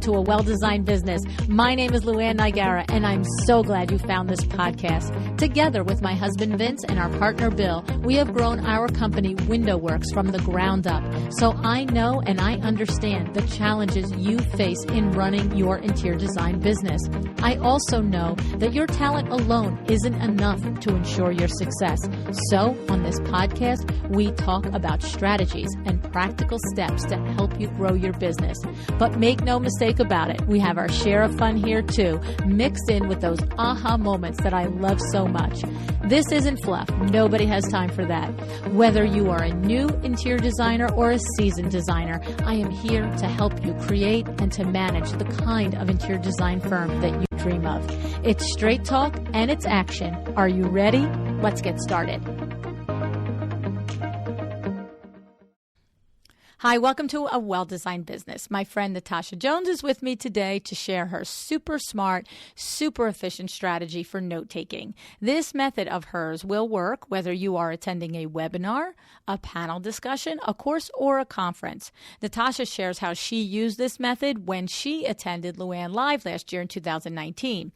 to A Well-Designed Business. My name is LuAnn, and I'm so glad you found this podcast. Together with my husband Vince and our partner Bill, we have grown our company WindowWorks from the ground up. So I know and I understand the challenges you face in running your interior design business. I also know that your talent alone isn't enough to ensure your success. So on this podcast, we talk about strategies and practical steps to help you grow your business. But make no mistake about it, we have our share of fun here too, mixed in with those aha moments that I love so much. This isn't fluff. Nobody has time for that. Whether you are a new interior designer or a seasoned designer, I am here to help you create and to manage the kind of interior design firm that you dream of. It's straight talk and it's action. Are you ready? Let's get started. Hi, welcome to A Well-Designed Business. My friend Natasha Jones is with me today to share her super smart, super efficient strategy for note-taking. This method of hers will work whether you are attending a webinar, a panel discussion, a course, or a conference. Natasha shares how she used this method when she attended LuAnn Live last year in 2019.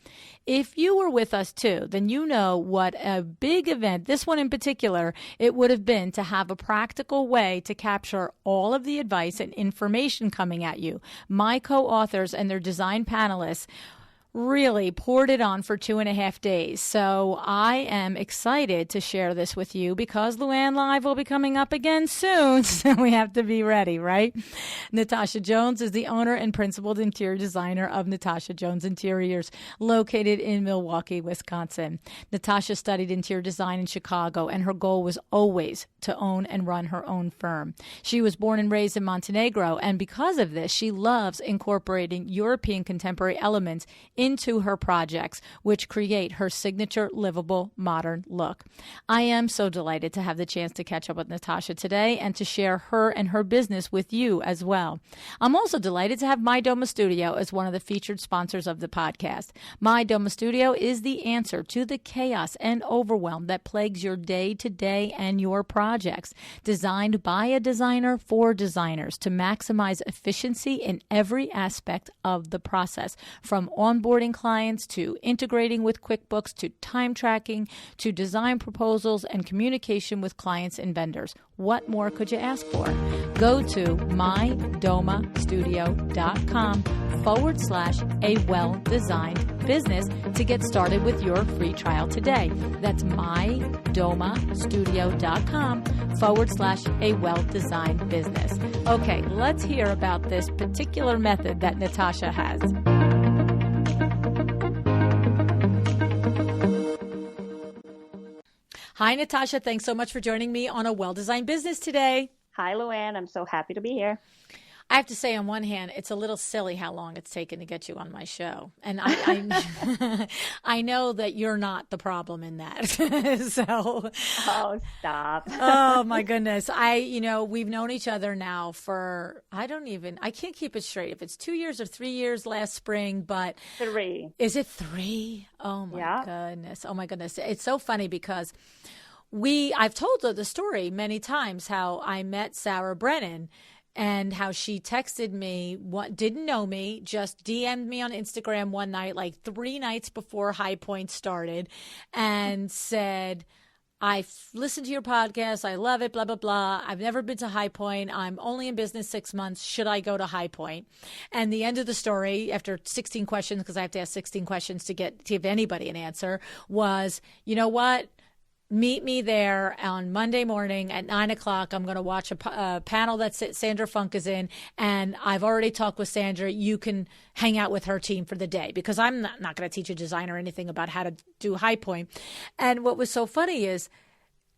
If you were with us too, then you know what a big event, this one in particular, it would have been to have a practical way to capture all of the advice and information coming at you. My co-authors and their design panelists really poured it on for 2.5 days. So I am excited to share this with you because LuAnn Live will be coming up again soon. So we have to be ready, right? Natasha Jones is the owner and principal interior designer of Natasa Jones Interiors, located in Milwaukee, Wisconsin. Natasha studied interior design in Chicago, and her goal was always to own and run her own firm. She was born and raised in Montenegro, and because of this, she loves incorporating European contemporary elements into her projects, which create her signature livable modern look. I am so delighted to have the chance to catch up with Natasha today and to share her and her business with you as well. I'm also delighted to have My Doma Studio as one of the featured sponsors of the podcast. My Doma Studio is the answer to the chaos and overwhelm that plagues your day-to-day and your projects. Designed by a designer for designers to maximize efficiency in every aspect of the process, from onboarding clients to integrating with QuickBooks to time tracking to design proposals and communication with clients and vendors. What more could you ask for? Go to mydomastudio.com/a well-designed business to get started with your free trial today. That's mydomastudio.com/a well-designed business. Okay, let's hear about this particular method that Natasha has. Hi, Natasha. Thanks so much for joining me on A Well-Designed Business today. Hi, LuAnn. I'm so happy to be here. I have to say, on one hand, it's a little silly how long it's taken to get you on my show. And I I know that you're not the problem in that. So, oh, stop. Oh, my goodness. We've known each other now for, I can't keep it straight. If it's 2 years or 3 years last spring, but 3. Is it 3? Oh, my goodness. Oh, my goodness. It's so funny because I've told the story many times how I met Sarah Brennan and how she texted me, didn't know me, just DM'd me on Instagram one night, like 3 nights before High Point started, and said, I listened to your podcast. I love it, blah, blah, blah. I've never been to High Point. I'm only in business 6 months. Should I go to High Point? And the end of the story, after 16 questions, because I have to ask 16 questions to give anybody an answer, was, you know what? Meet me there on Monday morning at 9 o'clock. I'm going to watch a panel that Sandra Funk is in, and I've already talked with Sandra. You can hang out with her team for the day because I'm not going to teach a designer anything about how to do High Point. And what was so funny is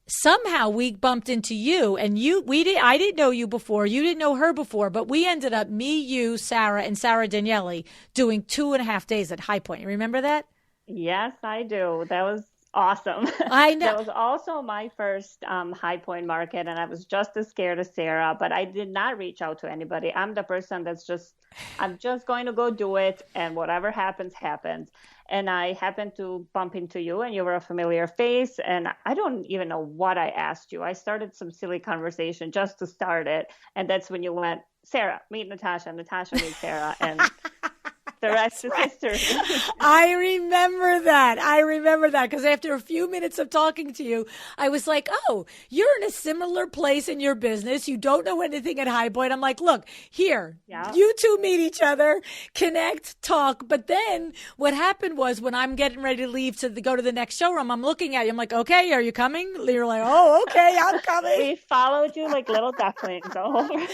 somehow we bumped into you, and I didn't know you before. You didn't know her before, but we ended up, me, you, Sarah, and Sarah Daniele, doing 2.5 days at High Point. You remember that? Yes, I do. That was awesome. I know. That was also my first High Point market, and I was just as scared as Sarah, but I did not reach out to anybody. I'm the person I'm just going to go do it, and whatever happens, happens. And I happened to bump into you, and you were a familiar face, and I don't even know what I asked you. I started some silly conversation just to start it, and that's when you went, Sarah, meet Natasha, Natasha, meet Sarah, and The rest is history. I remember that because after a few minutes of talking to you, I was like, oh, you're in a similar place in your business. You don't know anything at High Point. I'm like, look, here, you two meet each other, connect, talk. But then what happened was when I'm getting ready to leave to go to the next showroom, I'm looking at you. I'm like, okay, are you coming? You're like, oh, okay, I'm coming. We followed you like little ducklings all over.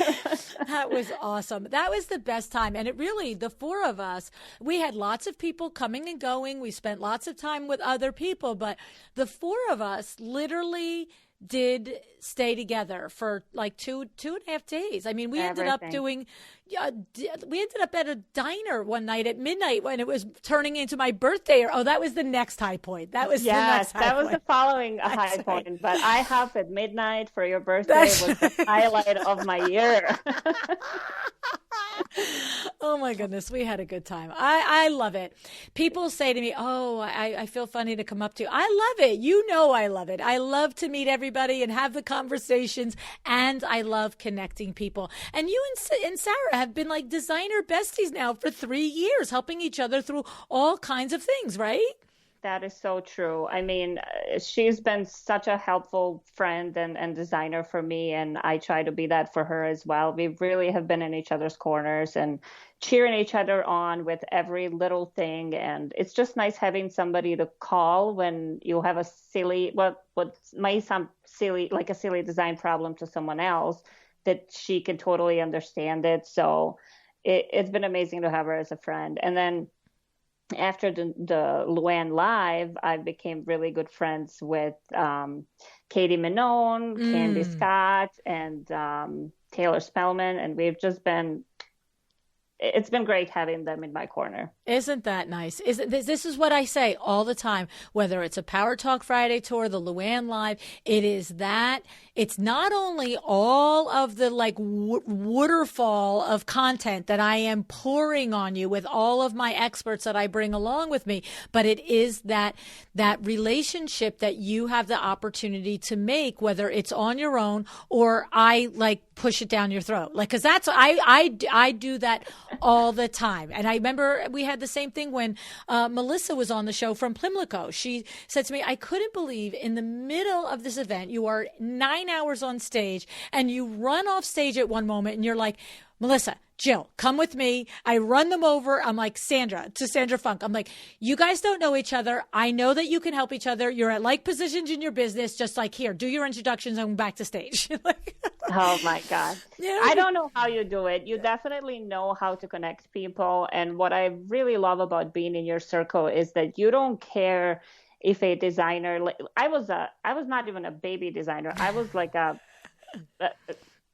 That was awesome. That was the best time. And it really, the four of us, we had lots of people coming and going. We spent lots of time with other people, but the four of us literally did stay together for like two and a half days. I mean, we ended up at a diner one night at midnight when it was turning into my birthday. Oh, that was the next high point. That was the next high point. That was the following high point. Right. But IHOP at midnight for your birthday was the highlight of my year. Oh my goodness, we had a good time. I love it. People say to me, oh, I feel funny to come up to you. I love it. You know I love it. I love to meet everybody and have the conversations, and I love connecting people. And you and Sarah have been like designer besties now for 3 years, helping each other through all kinds of things, right? That is so true. I mean, she's been such a helpful friend and designer for me, and I try to be that for her as well. We really have been in each other's corners and cheering each other on with every little thing. And it's just nice having somebody to call when you have a silly, what might sound silly, like a silly design problem to someone else, that she can totally understand it. So it's been amazing to have her as a friend. And then after the LuAnn Live, I became really good friends with Katie Minone, Candy Scott, and Taylor Spellman. And it's been great having them in my corner. Isn't that nice? This is what I say all the time, whether it's a Power Talk Friday tour, the LuAnn Live, it's not only all of the like waterfall of content that I am pouring on you with all of my experts that I bring along with me, but it is that relationship that you have the opportunity to make, whether it's on your own or I like push it down your throat. Like, cause that's, I do that all the time. And I remember we had the same thing when Melissa was on the show from Plimlico. She said to me, I couldn't believe in the middle of this event, you are 9 hours on stage and you run off stage at one moment and you're like, Melissa, Jill, come with me. I run them over. I'm like, Sandra Funk. I'm like, you guys don't know each other. I know that you can help each other. You're at like positions in your business. Just like, here, do your introductions and back to stage. Oh my God. Yeah. I don't know how you do it. You definitely know how to connect people. And what I really love about being in your circle is that you don't care if a designer, like I was not even a baby designer. I was like a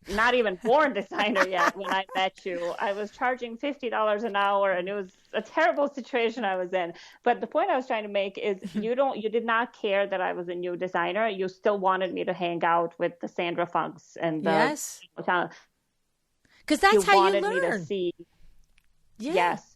not even born designer yet when I met you. I was charging $50 an hour and it was a terrible situation I was in. But the point I was trying to make is you did not care that I was a new designer. You still wanted me to hang out with the Sandra Funks and yes. Because that's how you learn. You wanted me to see. Yeah. Yes.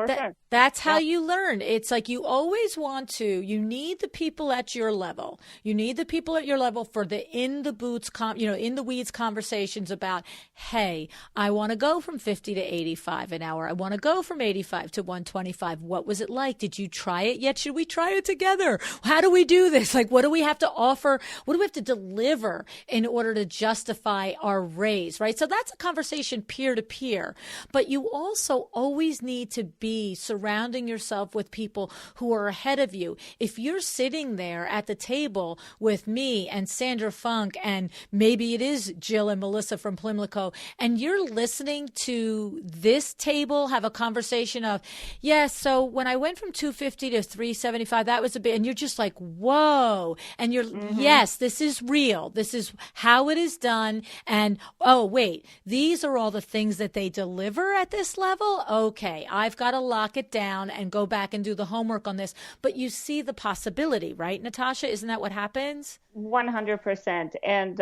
Sure. That's how you learn. It's like you always you need the people at your level. You need the people at your level for the in the weeds conversations about, hey, I want to go from 50 to 85 an hour. I want to go from 85 to 125. What was it like? Did you try it yet? Should we try it together? How do we do this? Like, what do we have to offer? What do we have to deliver in order to justify our raise, right? So that's a conversation peer to peer, but you also always need to be surrounding yourself with people who are ahead of you. If you're sitting there at the table with me and Sandra Funk, and maybe it is Jill and Melissa from Plimlico, and you're listening to this table have a conversation of, yes, so when I went from 250 to 375, that was a bit, and you're just like, whoa. And you're, yes, this is real. This is how it is done. And, oh, wait, these are all the things that they deliver at this level. Okay, I've got to lock it down and go back and do the homework on this. But you see the possibility, right, Natasha? Isn't that what happens? 100%. And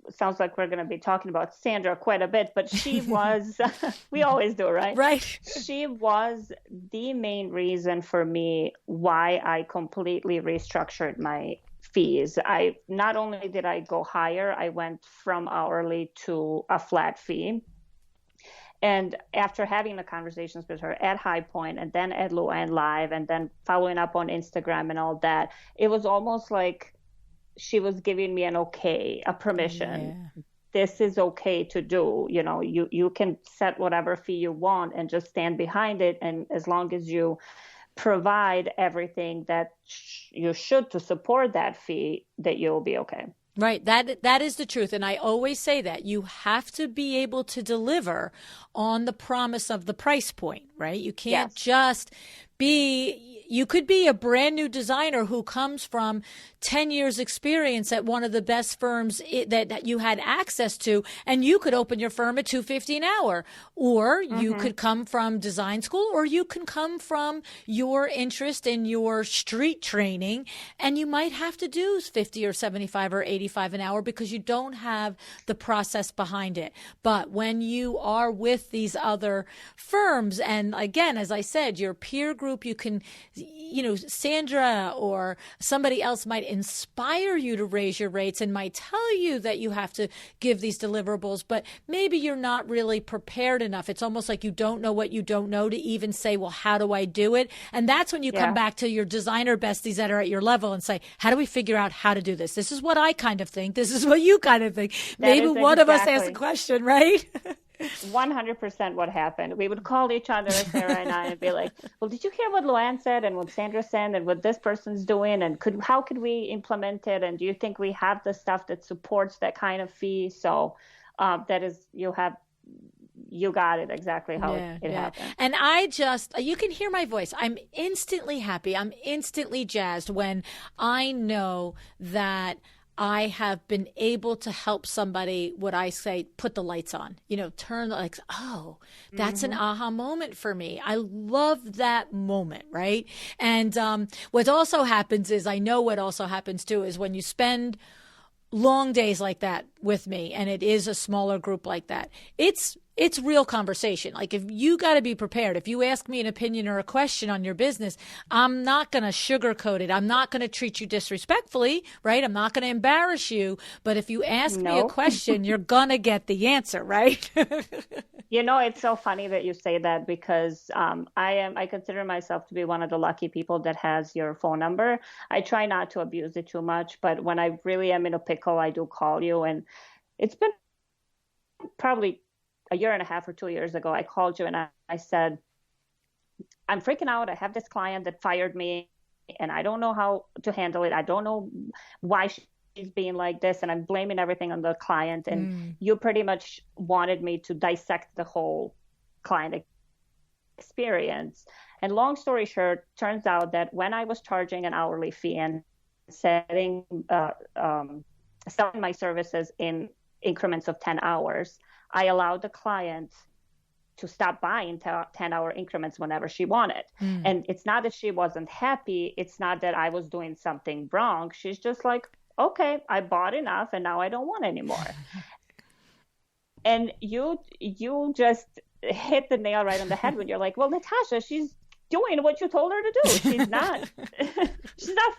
sounds like we're going to be talking about Sandra quite a bit, but she was, we always do, right? Right. She was the main reason for me why I completely restructured my fees. Not only did I go higher, I went from hourly to a flat fee. And after having the conversations with her at High Point and then at LuAnn Live and then following up on Instagram and all that, it was almost like she was giving me an okay, a permission. Yeah. This is okay to do. You know, you can set whatever fee you want and just stand behind it. And as long as you provide everything that you should to support that fee, that you'll be okay. Right. That is the truth. And I always say that you have to be able to deliver on the promise of the price point, right? You can't just you could be a brand new designer who comes from 10 years experience at one of the best firms that you had access to, and you could open your firm at $250 an hour, or you could come from design school, or you can come from your interest in your street training, and you might have to do 50 or 75 or 85 an hour because you don't have the process behind it. But when you are with these other firms, and again, as I said, your peer group, you can, Sandra or somebody else might inspire you to raise your rates and might tell you that you have to give these deliverables, but maybe you're not really prepared enough. It's almost like you don't know what you don't know to even say, well, how do I do it? And that's when you come back to your designer besties that are at your level and say, how do we figure out how to do this? This is what I kind of think. This is what you kind of think. Maybe one of us asks a question, right? 100% what happened. We would call each other, Sarah and I, and be like, well, did you hear what LuAnn said and what Sandra said and what this person's doing? And how could we implement it? And do you think we have the stuff that supports that kind of fee? So that is, you got it exactly how it happened. And you can hear my voice. I'm instantly happy. I'm instantly jazzed when I know that I have been able to help somebody, what I say, put the lights on, turn the lights. Oh, that's an aha moment for me. I love that moment, right? And what also happens is, I know what also happens too, is when you spend long days like that with me, and it is a smaller group like that, it's real conversation. Like, if you got to be prepared. If you ask me an opinion or a question on your business, I'm not going to sugarcoat it. I'm not going to treat you disrespectfully, right? I'm not going to embarrass you. But if you ask me a question, you're going to get the answer, right? It's so funny that you say that, because I consider myself to be one of the lucky people that has your phone number. I try not to abuse it too much, but when I really am in a pickle, I do call you. And it's been probably a year and a half or 2 years ago, I called you and I said, I'm freaking out. I have this client that fired me and I don't know how to handle it. I don't know why she's being like this, and I'm blaming everything on the client. And you pretty much wanted me to dissect the whole client experience. And long story short, turns out that when I was charging an hourly fee and selling my services in increments of 10 hours, I allowed the client to stop buying 10-hour increments whenever she wanted. And it's not that she wasn't happy. It's not that I was doing something wrong. She's just like, okay, I bought enough and now I don't want any more. And you just hit the nail right on the head when you're like, well, Natasha, she's doing what you told her to do. She's not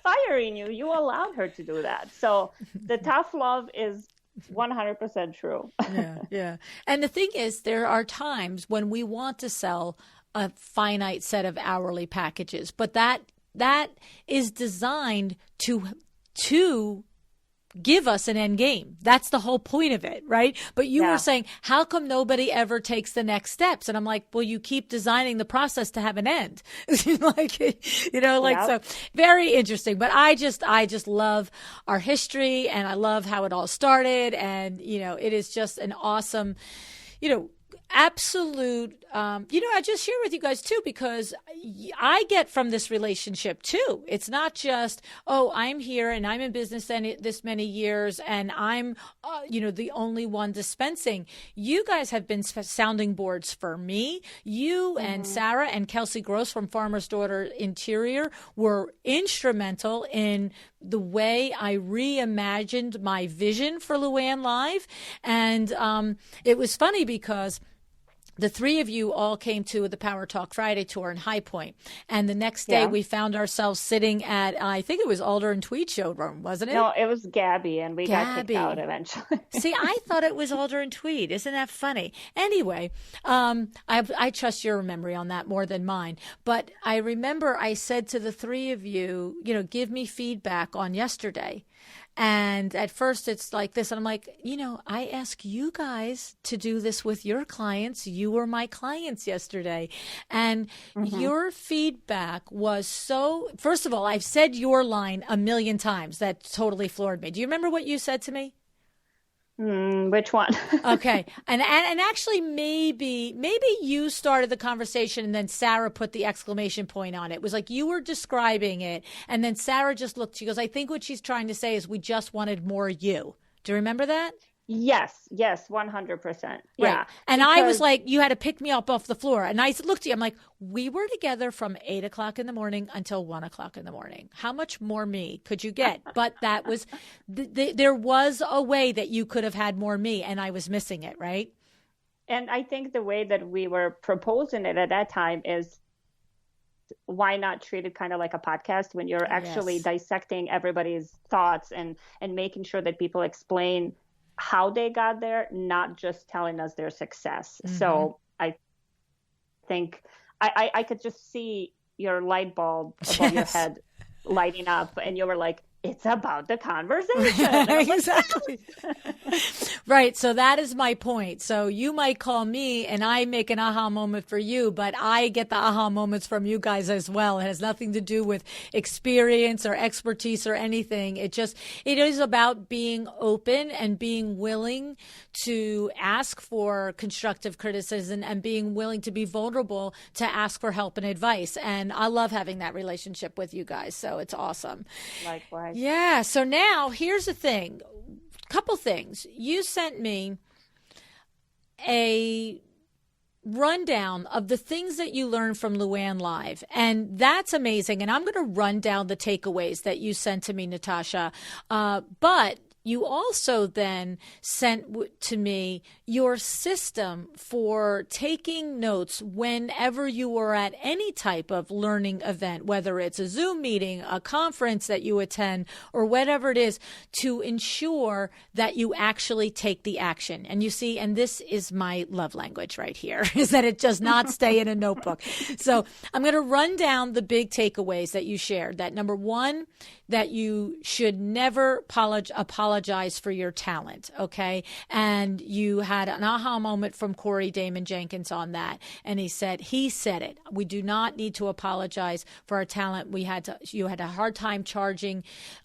firing you. You allowed her to do that. So the tough love is 100% true. Yeah. And the thing is, there are times when we want to sell a finite set of hourly packages, but that is designed to give us an end game. That's the whole point of it, right? But you were saying, how come nobody ever takes the next steps? And I'm like, well, you keep designing the process to have an end. So very interesting. But I just love our history, and I love how it all started. And, it is just an awesome, absolute, I just share with you guys too, because I get from this relationship too. It's not just, oh, I'm here and I'm in business this many years and I'm, the only one dispensing. You guys have been sounding boards for me. You and Sarah and Kelsey Gross from Farmer's Daughter Interior were instrumental in the way I reimagined my vision for LuAnn Live. And it was funny because the three of you all came to the Power Talk Friday tour in High Point. And the next day we found ourselves sitting at, I think it was Alder and Tweed showroom, wasn't it? No, it was Gabby, and we got kicked out eventually. See, I thought it was Alder and Tweed. Isn't that funny? Anyway, I trust your memory on that more than mine. But I remember I said to the three of you, give me feedback on yesterday. And at first it's like this. And I'm like, I ask you guys to do this with your clients. You were my clients yesterday. And your feedback was so, first of all, I've said your line a million times. That totally floored me. Do you remember what you said to me? Which one? Okay. And actually maybe you started the conversation and then Sarah put the exclamation point on it. It was like you were describing it and then Sarah just looked, she goes, I think what she's trying to say is we just wanted more you. Do you remember that? Yes, 100%. Right. Yeah. And I was like, you had to pick me up off the floor. And I looked at you, I'm like, we were together from 8 o'clock in the morning until 1 o'clock in the morning. How much more me could you get? But that was, there was a way that you could have had more me and I was missing it, right? And I think the way that we were proposing it at that time is, why not treat it kind of like a podcast when you're actually dissecting everybody's thoughts and making sure that people explain how they got there, not just telling us their success. So I think I could just see your light bulb above your head lighting up and you were like, it's about the conversation. Exactly. Right. So that is my point. So you might call me and I make an aha moment for you, but I get the aha moments from you guys as well. It has nothing to do with experience or expertise or anything. It is about being open and being willing to ask for constructive criticism and being willing to be vulnerable to ask for help and advice. And I love having that relationship with you guys. So it's awesome. Likewise. Yeah. So now here's the thing. Couple things. You sent me a rundown of the things that you learned from LuAnn Live. And that's amazing. And I'm going to run down the takeaways that you sent to me, Natasha. But you also then sent to me your system for taking notes whenever you are at any type of learning event, whether it's a Zoom meeting, a conference that you attend, or whatever it is, to ensure that you actually take the action. And you see, and this is my love language right here, is that it does not stay in a notebook. So I'm going to run down the big takeaways that you shared. That number one, that you should never apologize for your talent, okay? And you had an aha moment from Corey Damon Jenkins on that. And he said it. We do not need to apologize for our talent. You had a hard time charging.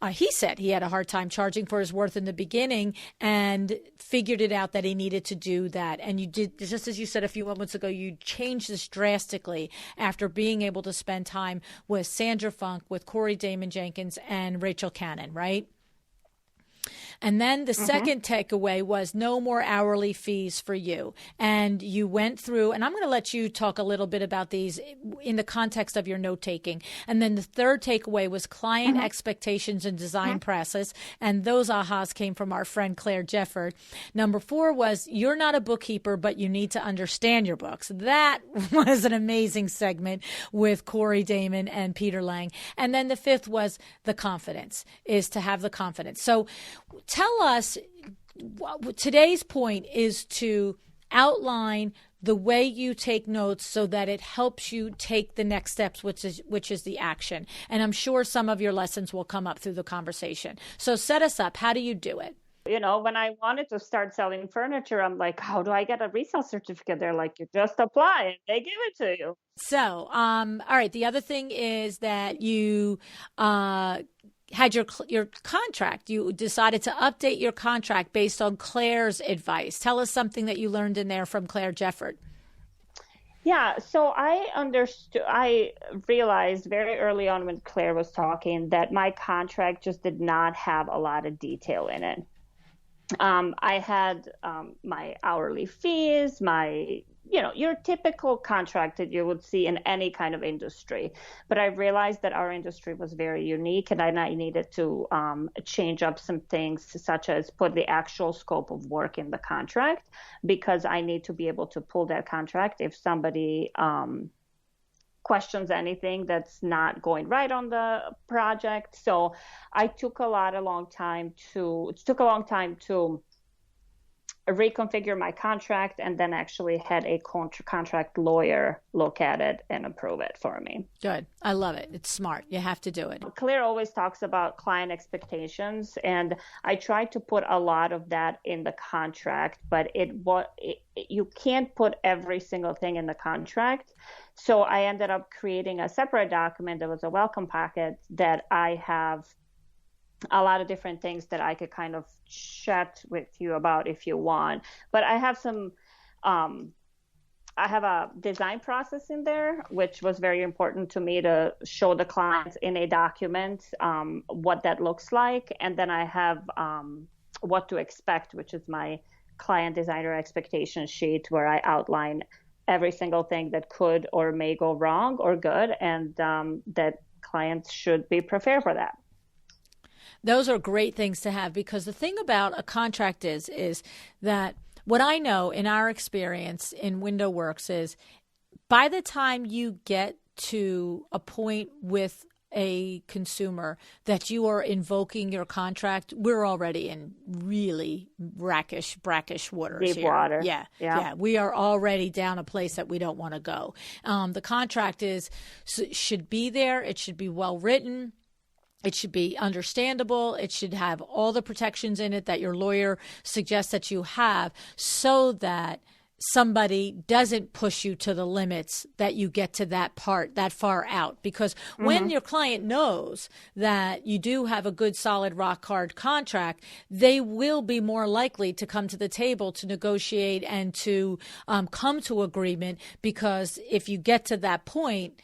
He said he had a hard time charging for his worth in the beginning and figured it out that he needed to do that. And you did, just as you said a few moments ago, you changed this drastically after being able to spend time with Sandra Funk, with Corey Damon Jenkins, and Rachel Cannon, right? And then the second takeaway was no more hourly fees for you. And you went through, and I'm going to let you talk a little bit about these in the context of your note taking. And then the third takeaway was client expectations and design process. And those ahas came from our friend Claire Jefford. Number 4 was you're not a bookkeeper, but you need to understand your books. That was an amazing segment with Corey Damon and Peter Lang. And then the 5th was the confidence, is to have the confidence. So tell us, today's point is to outline the way you take notes so that it helps you take the next steps, which is the action. And I'm sure some of your lessons will come up through the conversation. So set us up. How do you do it? When I wanted to start selling furniture, I'm like, how do I get a resale certificate? They're like, you just apply and they give it to you. So, all right. The other thing is that you had your contract. You decided to update your contract based on Claire's advice. Tell us something that you learned in there from Claire Jefford. Yeah, so I realized very early on when Claire was talking that my contract just did not have a lot of detail in it. I had my hourly fees, my your typical contract that you would see in any kind of industry. But I realized that our industry was very unique, and I needed to change up some things, such as put the actual scope of work in the contract, because I need to be able to pull that contract if somebody questions anything that's not going right on the project. So it took a long time to reconfigure my contract, and then actually had a contract lawyer look at it and approve it for me. Good. I love it. It's smart. You have to do it. Claire always talks about client expectations, and I tried to put a lot of that in the contract, but you can't put every single thing in the contract. So I ended up creating a separate document that was a welcome packet that I have a lot of different things that I could kind of chat with you about if you want. But I have I have a design process in there, which was very important to me to show the clients in a document what that looks like. And then I have what to expect, which is my client designer expectation sheet, where I outline every single thing that could or may go wrong or good, and that clients should be prepared for that. Those are great things to have, because the thing about a contract is that what I know in our experience in WindowWorks is by the time you get to a point with a consumer that you are invoking your contract, we're already in really brackish waters. Deep water. Yeah. We are already down a place that we don't want to go. The contract should be there. It should be well written. It should be understandable. It should have all the protections in it that your lawyer suggests that you have, so that somebody doesn't push you to the limits that you get to that far out. Because when your client knows that you do have a good, solid, rock hard contract, they will be more likely to come to the table to negotiate and to come to agreement. Because if you get to that point,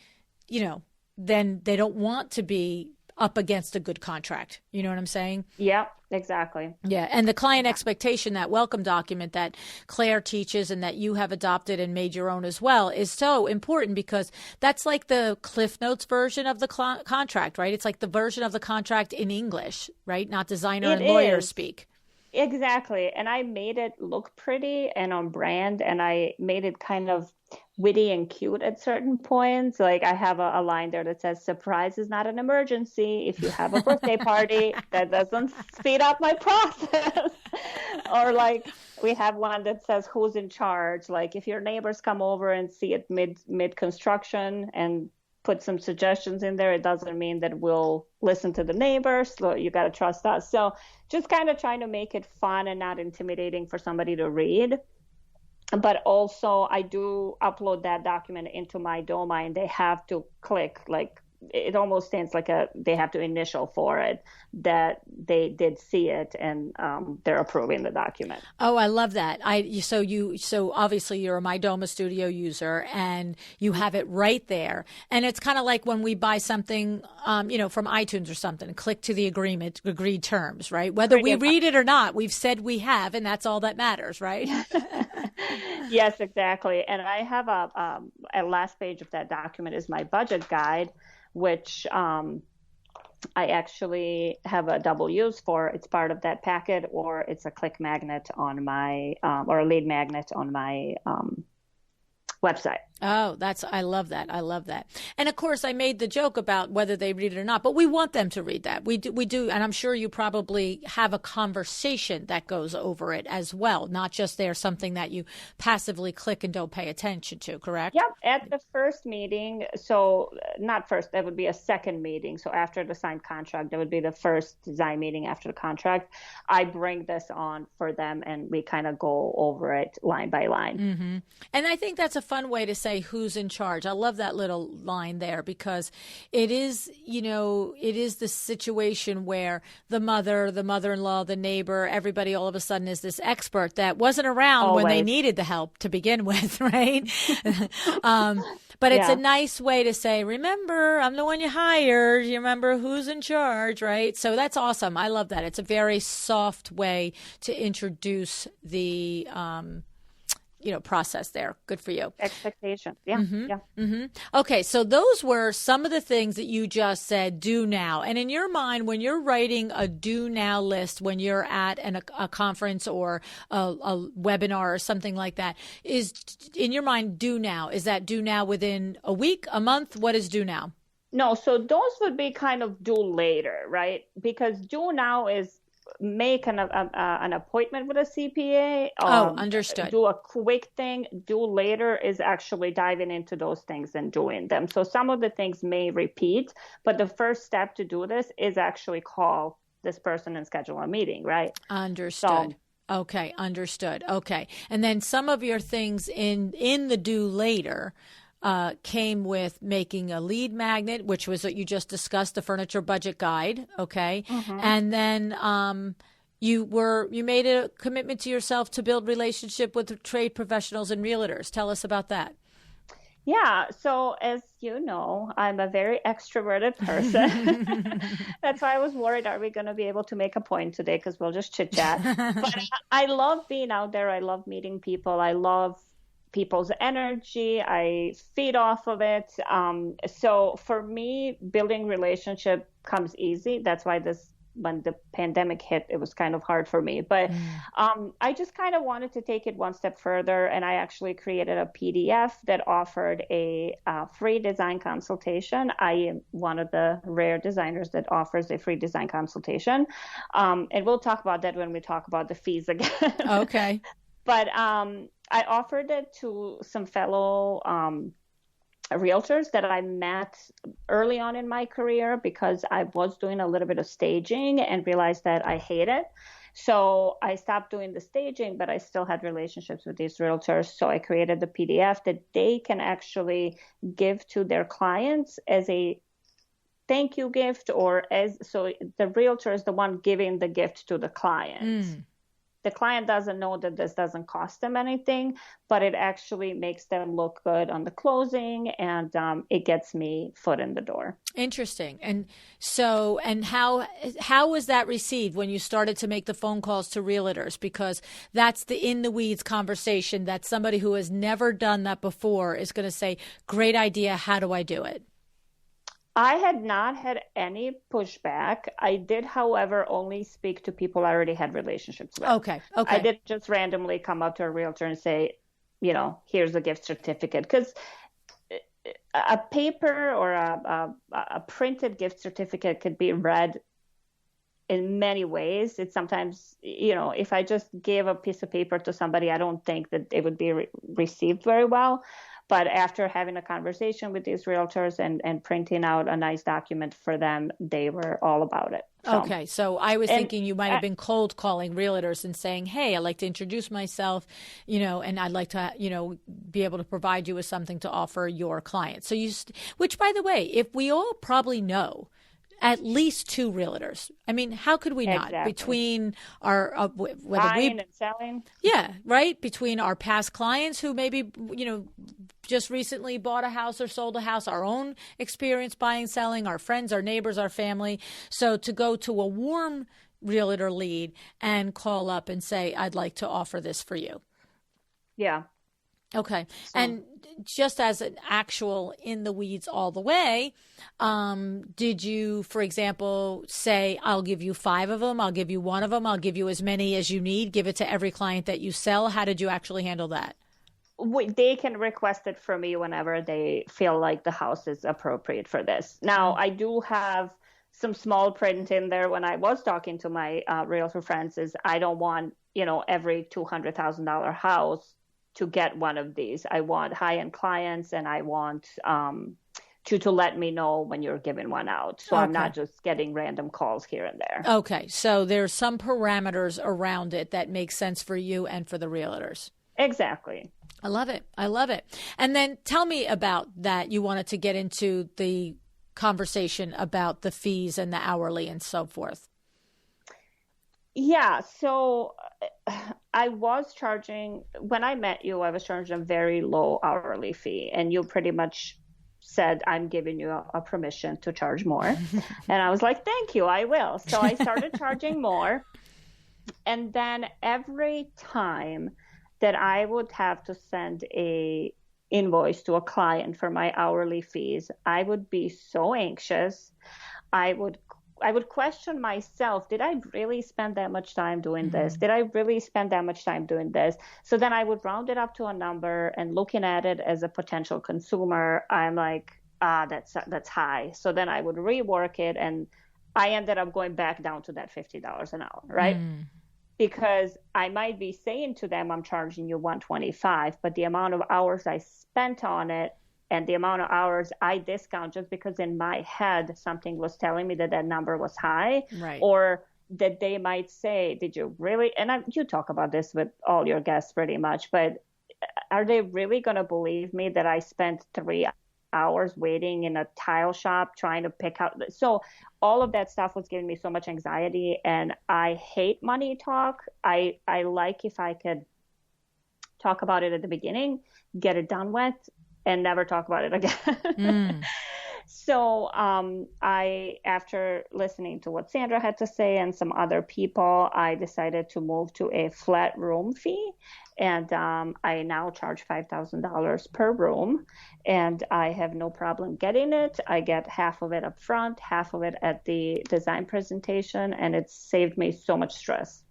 then they don't want to be up against a good contract. You know what I'm saying? Yeah, exactly. Yeah. And the client expectation, that welcome document that Claire teaches and that you have adopted and made your own as well, is so important, because that's like the Cliff Notes version of the contract, right? It's like the version of the contract in English, right? Not designer and lawyer speak. Exactly. And I made it look pretty and on brand, and I made it kind of witty and cute at certain points. Like I have a line there that says, "Surprise is not an emergency. If you have a birthday party, that doesn't speed up my process." Or like we have one that says, "Who's in charge?" Like if your neighbors come over and see it mid construction and put some suggestions in there, it doesn't mean that we'll listen to the neighbors. So you got to trust us. So just kind of trying to make it fun and not intimidating for somebody to read. But also I do upload that document into my domain. They have to click, like it almost stands like they have to initial for it that they did see it, and they're approving the document. Oh, I love that. So obviously you're a MyDoma Studio user, and you have it right there. And it's kind of like when we buy something, from iTunes or something, click to the agreed terms, right? Whether we read it or not, we've said we have, and that's all that matters, right? Yes, exactly. And I have a last page of that document is my budget guide, which I actually have a double use for. It's part of that packet, or it's a click magnet on my, or a lead magnet on my website. Oh, I love that. I love that. And of course, I made the joke about whether they read it or not, but we want them to read that. We do. And I'm sure you probably have a conversation that goes over it as well, not just something that you passively click and don't pay attention to, correct? Yep. At the first meeting, so not first, that would be a second meeting. So after the signed contract, that would be the first design meeting after the contract. I bring this on for them, and we kind of go over it line by line. Mm-hmm. And I think that's a fun way to say who's in charge. I love that little line there, because it is the situation where the mother-in-law, the neighbor, everybody all of a sudden is this expert that wasn't around when they needed the help to begin with, right? But it's a nice way to say, remember, I'm the one you hired. You remember who's in charge, right? So that's awesome. I love that. It's a very soft way to introduce the process there. Good for you. Expectation. Yeah. Yeah. Okay. So those were some of the things that you just said, do now. And in your mind, when you're writing a do now list, when you're at a conference or a webinar or something like that, is in your mind, do now, is that do now within a week, a month? What is do now? No. So those would be kind of do later, right? Because do now is make an appointment with a CPA. Understood. Do a quick thing. Do later is actually diving into those things and doing them. So some of the things may repeat, but the first step to do this is actually call this person and schedule a meeting, right? Understood. Okay, understood. Okay. And then some of your things in the do later came with making a lead magnet, which was what you just discussed, the furniture budget guide. Okay. And then you made a commitment to yourself to build relationship with trade professionals and realtors. Tell us about that. Yeah. So as you know, I'm a very extroverted person. That's why I was worried, are we going to be able to make a point today? Because we'll just chit chat. But I love being out there. I love meeting people. I love people's energy. I feed off of it. So for me, building relationship comes easy. That's why when the pandemic hit, it was kind of hard for me. But I just kind of wanted to take it one step further. And I actually created a PDF that offered a free design consultation. I am one of the rare designers that offers a free design consultation. And we'll talk about that when we talk about the fees again. Okay. But I offered it to some fellow realtors that I met early on in my career because I was doing a little bit of staging and realized that I hate it. So I stopped doing the staging, but I still had relationships with these realtors. So I created the PDF that they can actually give to their clients as a thank you gift, so the realtor is the one giving the gift to the client. The client doesn't know that this doesn't cost them anything, but it actually makes them look good on the closing, and it gets me foot in the door. Interesting. And so, and how was that received when you started to make the phone calls to realtors? Because that's the in the weeds conversation that somebody who has never done that before is going to say, great idea. How do I do it? I had not had any pushback. I did, however, only speak to people I already had relationships with. Okay. I didn't just randomly come up to a realtor and say, here's a gift certificate. Because a paper or a printed gift certificate could be read in many ways. It's sometimes, if I just gave a piece of paper to somebody, I don't think that it would be received very well. But after having a conversation with these realtors and printing out a nice document for them, they were all about it. Okay. So I was thinking you might have been cold calling realtors and saying, hey, I'd like to introduce myself, and I'd like to, be able to provide you with something to offer your clients. So which, by the way, if we all probably know at least two realtors. I mean, how could we not? Between our buying and selling. Yeah, right. Between our past clients who maybe just recently bought a house or sold a house, our own experience buying, selling, our friends, our neighbors, our family. So to go to a warm realtor lead and call up and say, I'd like to offer this for you. Yeah. Okay. And just as an actual in the weeds all the way, did you, for example, say, I'll give you 5 of them, I'll give you 1 of them, I'll give you as many as you need, give it to every client that you sell? How did you actually handle that? They can request it from me whenever they feel like the house is appropriate for this. Now, I do have some small print in there when I was talking to my realtor friends is I don't want, every $200,000 house to get one of these. I want high-end clients, and I want you to let me know when you're giving one out. So I'm not just getting random calls here and there. Okay. So there's some parameters around it that make sense for you and for the realtors. Exactly. I love it. I love it. And then tell me about that. You wanted to get into the conversation about the fees and the hourly and so forth. Yeah. So I was charging, when I met you, I was charging a very low hourly fee, and you pretty much said, I'm giving you a permission to charge more. And I was like, thank you, I will. So I started charging more. And then every time that I would have to send a invoice to a client for my hourly fees, I would be so anxious. I would question myself, did I really spend that much time doing this? Did I really spend that much time doing this? So then I would round it up to a number, and looking at it as a potential consumer, I'm like, that's high. So then I would rework it, and I ended up going back down to that $50 an hour, right? Because I might be saying to them, I'm charging you $125, but the amount of hours I spent on it and the amount of hours I discount just because in my head something was telling me that that number was high, right, or that they might say, did you really? And you talk about this with all your guests pretty much, but are they really going to believe me that I spent 3 hours waiting in a tile shop trying to pick out? So all of that stuff was giving me so much anxiety, and I hate money talk. I like if I could talk about it at the beginning, get it done with, and never talk about it again. So after listening to what Sandra had to say and some other people, I decided to move to a flat room fee. And I now charge $5,000 per room, and I have no problem getting it. I get half of it up front, half of it at the design presentation, and it's saved me so much stress.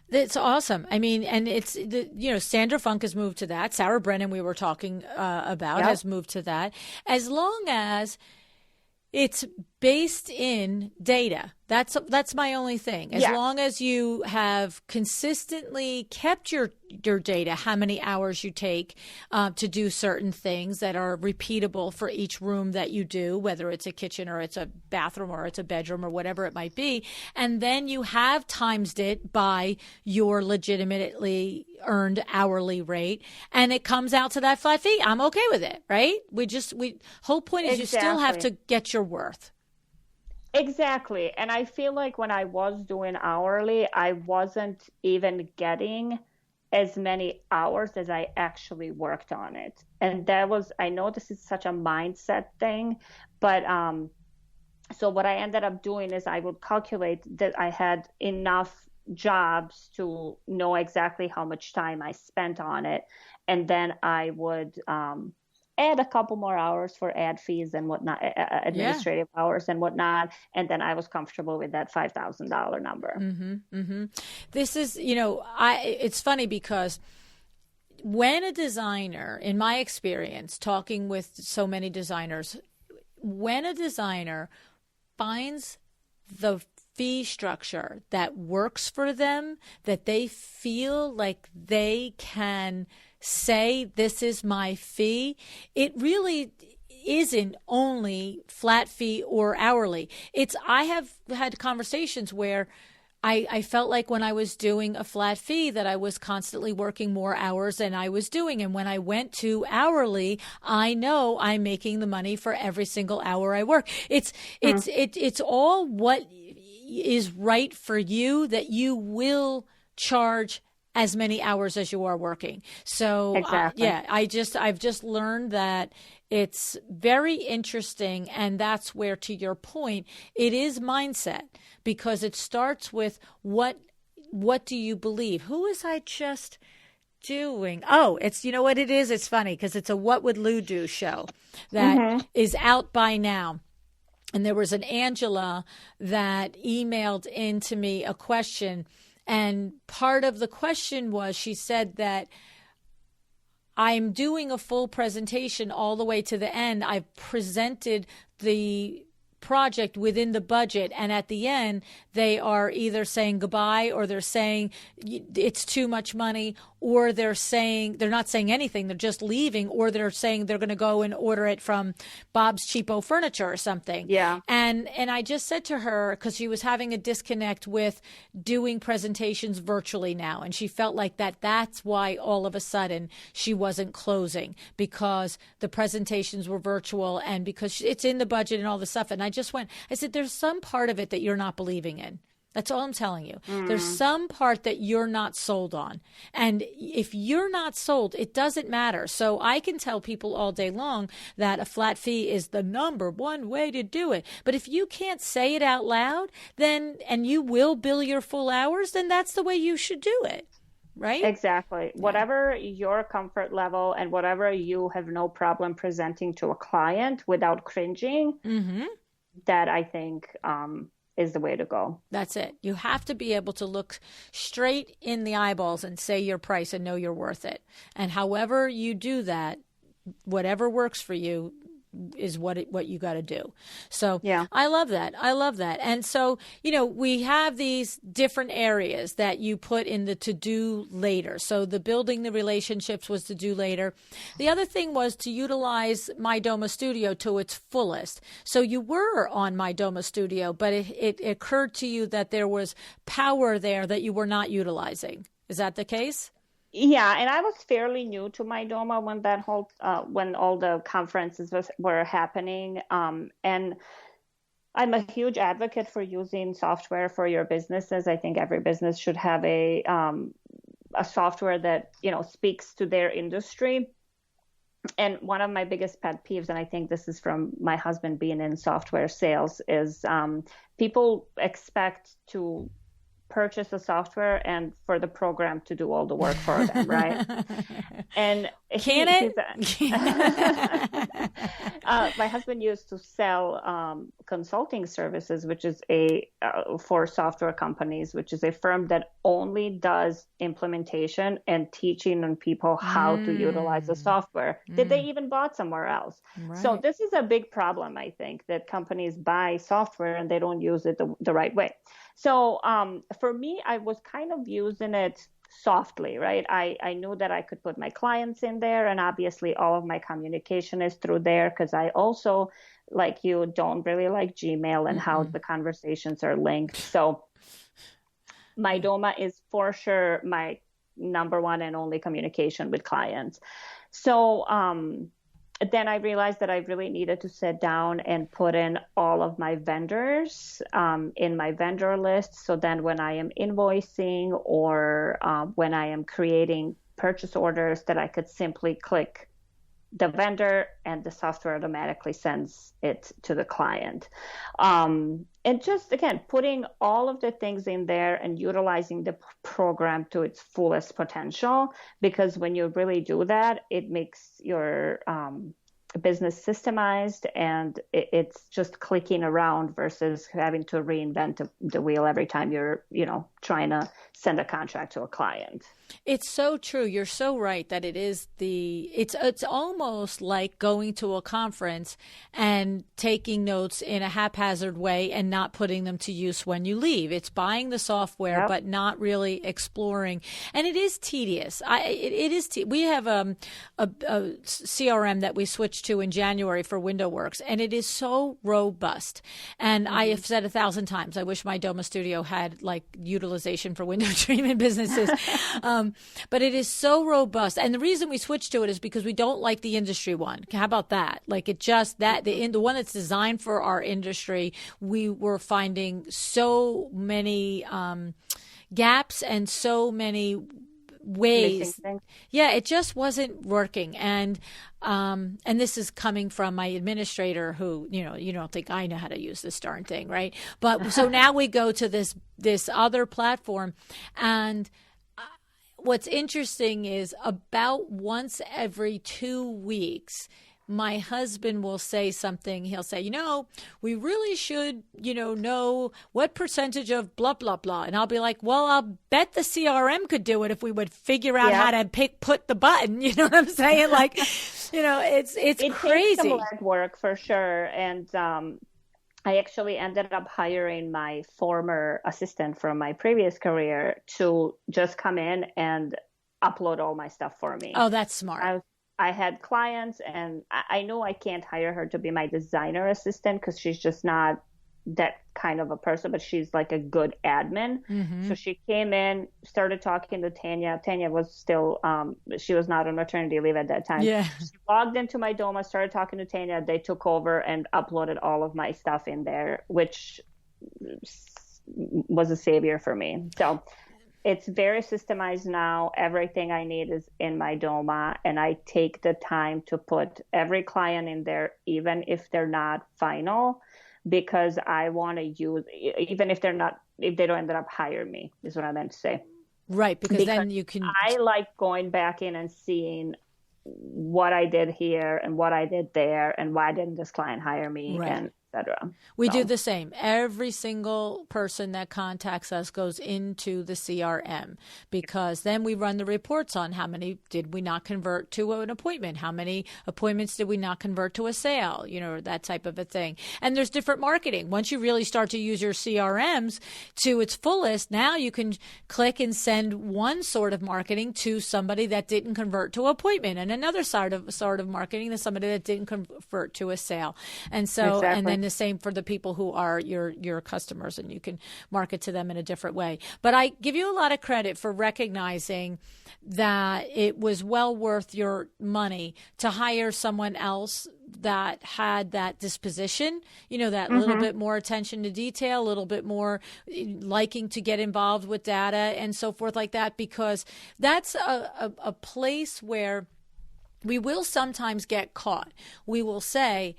It's awesome. I mean, and it's, Sandra Funk has moved to that. Sarah Brennan, we were talking about, has moved to that. As long as it's based in data. That's my only thing. As long as you have consistently kept your data, how many hours you take to do certain things that are repeatable for each room that you do, whether it's a kitchen or it's a bathroom or it's a bedroom or whatever it might be, and then you have times it by your legitimately earned hourly rate, and it comes out to that flat fee, I'm okay with it, right? Whole point is you still have to get your worth. Exactly. And I feel like when I was doing hourly, I wasn't even getting as many hours as I actually worked on it. And I know this is such a mindset thing, but so what I ended up doing is I would calculate that I had enough jobs to know exactly how much time I spent on it. And then I would add a couple more hours for ad fees and whatnot, administrative hours and whatnot. And then I was comfortable with that $5,000 number. This is, it's funny because when a designer, in my experience, talking with so many designers, when a designer finds the fee structure that works for them, that they feel like they can say, this is my fee, it really isn't only flat fee or hourly. I have had conversations where I felt like when I was doing a flat fee that I was constantly working more hours than I was doing. And when I went to hourly, I know I'm making the money for every single hour I work. It's all what is right for you, that you will charge as many hours as you are working. So exactly. I've just learned that it's very interesting. And that's where, to your point, it is mindset, because it starts with what do you believe? Who was I just doing? Oh, it's, you know what it is? It's funny because it's a What Would Lou Do show that is out by now. And there was an Angela that emailed into me a question. And part of the question was, she said that I'm doing a full presentation all the way to the end. I've presented the project within the budget, and at the end they are either saying goodbye, or they're saying it's too much money, or they're not saying anything, they're just leaving, or they're saying they're going to go and order it from Bob's Cheapo Furniture or something. And I just said to her, because she was having a disconnect with doing presentations virtually now, and she felt like that's why all of a sudden she wasn't closing, because the presentations were virtual and because it's in the budget and all the stuff. And I said, there's some part of it that you're not believing in. That's all I'm telling you. There's some part that you're not sold on. And if you're not sold, it doesn't matter. So I can tell people all day long that a flat fee is the number one way to do it. But if you can't say it out loud, and you will bill your full hours, then that's the way you should do it. right? Exactly. Yeah. Whatever your comfort level and whatever you have no problem presenting to a client without cringing, that I think is the way to go. That's it. You have to be able to look straight in the eyeballs and say your price and know you're worth it. And however you do that, whatever works for you is what you got to do. So yeah. I love that. And so, we have these different areas that you put in the to do later. So the building the relationships was to do later. The other thing was to utilize My Doma Studio to its fullest. So you were on My Doma Studio, but it occurred to you that there was power there that you were not utilizing. Is that the case? Yeah, and I was fairly new to My Doma when that whole when all the conferences were happening. And I'm a huge advocate for using software for your businesses. I think every business should have a software that speaks to their industry. And one of my biggest pet peeves, and I think this is from my husband being in software sales, is people expect to purchase a software and for the program to do all the work for them, right? And my husband used to sell consulting services, which is for software companies, which is a firm that only does implementation and teaching on people how to utilize the software that they even bought somewhere else. Right. So this is a big problem, I think, that companies buy software and they don't use it the right way. So for me, I was kind of using it softly, right? I knew that I could put my clients in there, and obviously all of my communication is through there because I also, like you, don't really like Gmail and how the conversations are linked. So My Doma is for sure my number one and only communication with clients. So then I realized that I really needed to sit down and put in all of my vendors in my vendor list. So then when I am invoicing or when I am creating purchase orders, that I could simply click the vendor and the software automatically sends it to the client. And just, again, putting all of the things in there and utilizing the program to its fullest potential, because when you really do that, it makes your business systemized and it's just clicking around versus having to reinvent the wheel every time you're, trying to send a contract to a client. It's so true. You're so right that it's almost like going to a conference and taking notes in a haphazard way and not putting them to use when you leave. It's buying the software, but not really exploring. And it is tedious. We have a CRM that we switched to in January for WindowWorks, and it is so robust. And I have said 1,000 times, I wish My Doma Studio had like utilization for window treatment businesses. But it is so robust. And the reason we switched to it is because we don't like the industry one. How about that? Like the one that's designed for our industry, we were finding so many gaps and so many ways. Yeah, it just wasn't working. And this is coming from my administrator who, you don't think I know how to use this darn thing, right? But so now we go to this other platform, and what's interesting is about once every 2 weeks, my husband will say something. He'll say, we really should, know what percentage of blah, blah, blah. And I'll be like, well, I'll bet the CRM could do it if we would figure out how to put the button. You know what I'm saying? Like, it's crazy. Takes some legwork for sure. And I actually ended up hiring my former assistant from my previous career to just come in and upload all my stuff for me. Oh, that's smart. I had clients, and I know I can't hire her to be my designer assistant because she's just not that kind of a person, but she's like a good admin. So she came in, started talking to Tanya. Tanya was still, she was not on maternity leave at that time. Yeah. She logged into My Doma, started talking to Tanya. They took over and uploaded all of my stuff in there, which was a savior for me. So it's very systemized now. Everything I need is in My Doma, and I take the time to put every client in there, even if they're not final, because I want to use, even if they don't end up hiring me, is what I meant to say. Right, because then you can. I like going back in and seeing what I did here and what I did there and why didn't this client hire me, Right. and etc. We do the same. Every single person that contacts us goes into the CRM, because then we run the reports on how many did we not convert to an appointment, how many appointments did we not convert to a sale, that type of a thing. And there's different marketing. Once you really start to use your CRMs to its fullest, now you can click and send one sort of marketing to somebody that didn't convert to an appointment, and another sort of marketing to somebody that didn't convert to a sale. And so, Exactly. And then the same for the people who are your customers, and you can market to them in a different way. But I give you a lot of credit for recognizing that it was well worth your money to hire someone else that had that disposition, that little bit more attention to detail, a little bit more liking to get involved with data and so forth like that, because that's a place where we will sometimes get caught. We will say,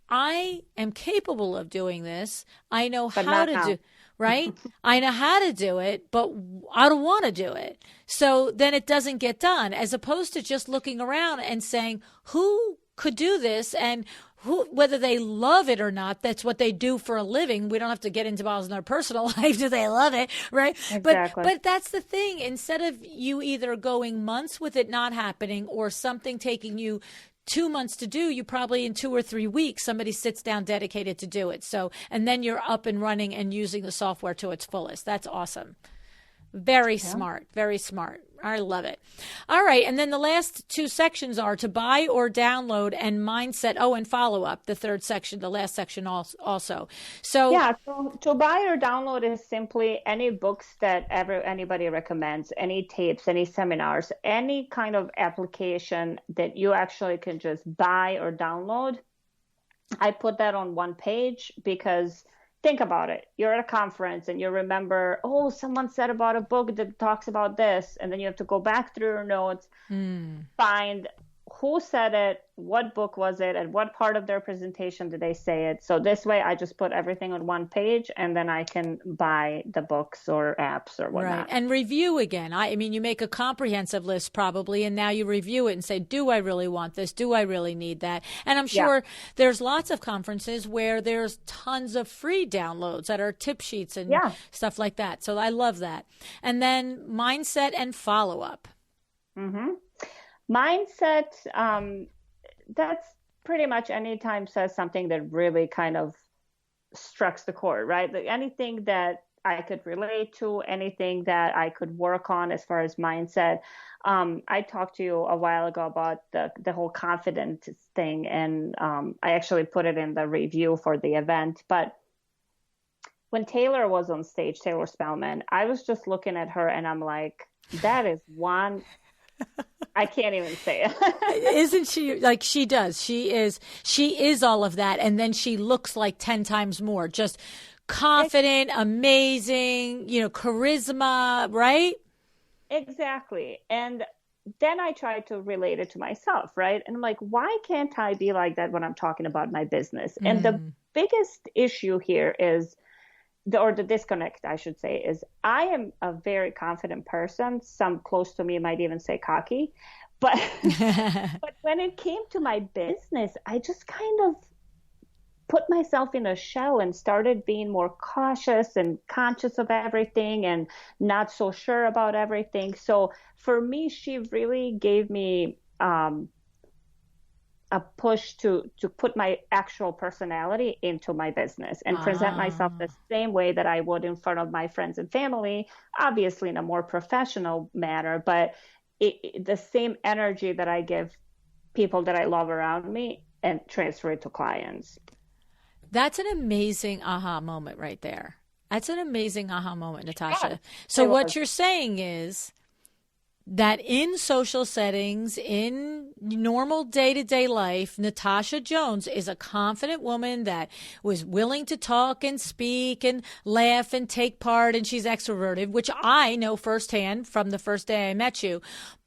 I am capable of doing this. I know how to do, right? I know how to do it, but I don't want to do it. So then it doesn't get done, as opposed to just looking around and saying, who could do this, and whether they love it or not, that's what they do for a living. We don't have to get into in their personal life. Do they love it? Right. Exactly. But that's the thing. Instead of you either going months with it not happening, or something taking you 2 months to do, you probably in 2 or 3 weeks, somebody sits down dedicated to do it. So, and then you're up and running and using the software to its fullest. That's awesome. Very smart. Very smart. I love it. All right. And then the last 2 sections are to buy or download, and mindset. Oh, and follow up, the third section, the last section also. So to buy or download is simply any books that anybody recommends, any tapes, any seminars, any kind of application that you actually can just buy or download. I put that on one page, because think about it. You're at a conference and you remember, oh, someone said about a book that talks about this. And then you have to go back through your notes, find who said it, what book was it, and what part of their presentation did they say it. So this way I just put everything on one page, and then I can buy the books or apps or whatnot. Right. And review again. I mean, you make a comprehensive list probably, and now you review it and say, do I really want this? Do I really need that? And I'm sure there's lots of conferences where there's tons of free downloads that are tip sheets and stuff like that. So I love that. And then mindset and follow-up. Mindset, that's pretty much anytime says something that really kind of strikes the chord, right? Like anything that I could relate to, anything that I could work on as far as mindset. I talked to you a while ago about the whole confidence thing, and I actually put it in the review for the event. But when Taylor was on stage, Taylor Spellman, I was just looking at her and I'm like, that is one... I can't even say it. Isn't she like she does? She is all of that. And then she looks like 10 times more, just confident, amazing, charisma, right? Exactly. And then I try to relate it to myself, right? And I'm like, why can't I be like that when I'm talking about my business? And the biggest issue here is, or the disconnect, I should say, is I am a very confident person. Some close to me might even say cocky. But but when it came to my business, I just kind of put myself in a shell and started being more cautious and conscious of everything and not so sure about everything. So for me, she really gave me a push to put my actual personality into my business and present myself the same way that I would in front of my friends and family, obviously in a more professional manner, but the same energy that I give people that I love around me and transfer it to clients. That's an amazing aha moment right there. That's an amazing aha moment, Natasha. Yeah, so what you're saying is that in social settings, in normal day-to-day life, Natasha Jones is a confident woman that was willing to talk and speak and laugh and take part, and she's extroverted, which I know firsthand from the first day I met you.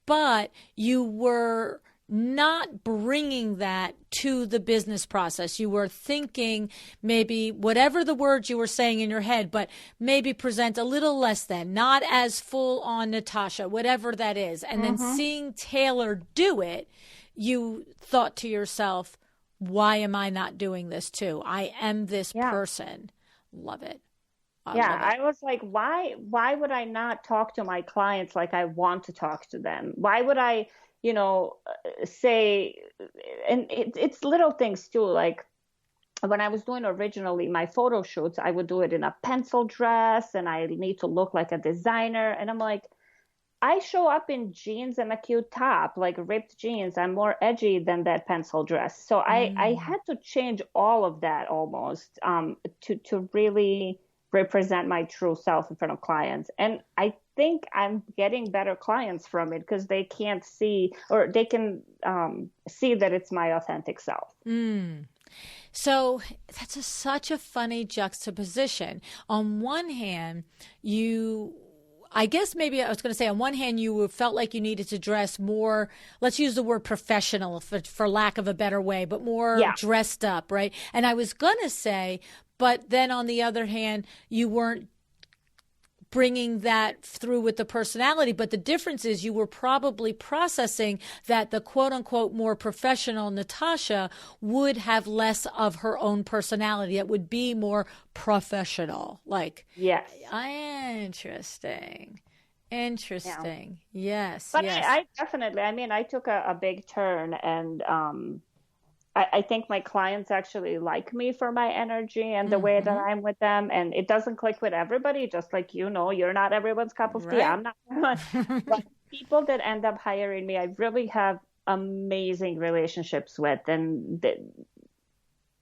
But you were not bringing that to the business process. You were thinking maybe whatever the words you were saying in your head, but maybe present a little less than, not as full on Natasha, whatever that is. And then seeing Taylor do it, you thought to yourself, why am I not doing this too? I am this person. Love it. I was like, why would I not talk to my clients like I want to talk to them? Why would I, say, and it's little things too. Like when I was doing originally my photo shoots, I would do it in a pencil dress and I need to look like a designer. And I'm like, I show up in jeans and a cute top, like ripped jeans. I'm more edgy than that pencil dress. So I had to change all of that almost to really represent my true self in front of clients. And I think I'm getting better clients from it because they can't see, or they can see that it's my authentic self. So that's such a funny juxtaposition. On one hand, I guess maybe I was going to say, on one hand, you felt like you needed to dress more, let's use the word professional for lack of a better way, but more dressed up, right? And I was going to say, but then on the other hand, you weren't bringing that through with the personality. But the difference is you were probably processing that the quote unquote more professional Natasha would have less of her own personality. It would be more professional. Like, yes. Interesting. Yes. But yes. I definitely, I took a big turn, and I think my clients actually like me for my energy and the way that I'm with them. And it doesn't click with everybody, just like, you're not everyone's cup of tea. I'm not everyone. But people that end up hiring me, I really have amazing relationships with. And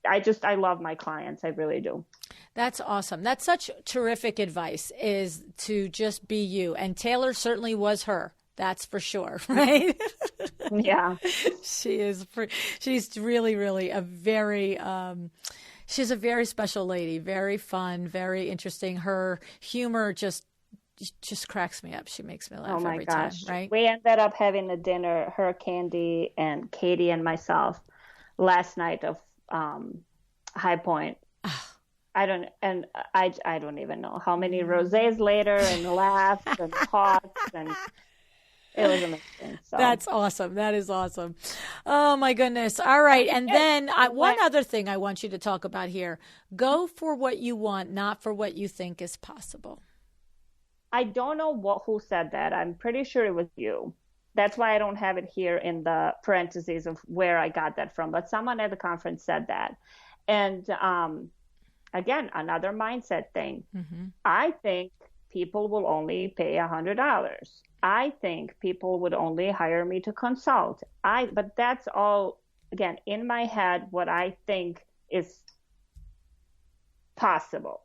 I love my clients. I really do. That's awesome. That's such terrific advice, is to just be you. And Taylor certainly was her. That's for sure, right? Yeah. She's really, really she's a very special lady, very fun, very interesting. Her humor just cracks me up. She makes me laugh every time, right? We ended up having a dinner, her, Candy, and Katie and myself last night of High Point. I don't even know how many rosés later and laughs and talks, and it was amazing. So. That's awesome. That is awesome. Oh, my goodness. All right. And then one other thing I want you to talk about here. Go for what you want, not for what you think is possible. I don't know who said that. I'm pretty sure it was you. That's why I don't have it here in the parentheses of where I got that from. But someone at the conference said that. And again, another mindset thing. I think people will only pay $100. I think people would only hire me to consult. But that's all, again, in my head, what I think is possible.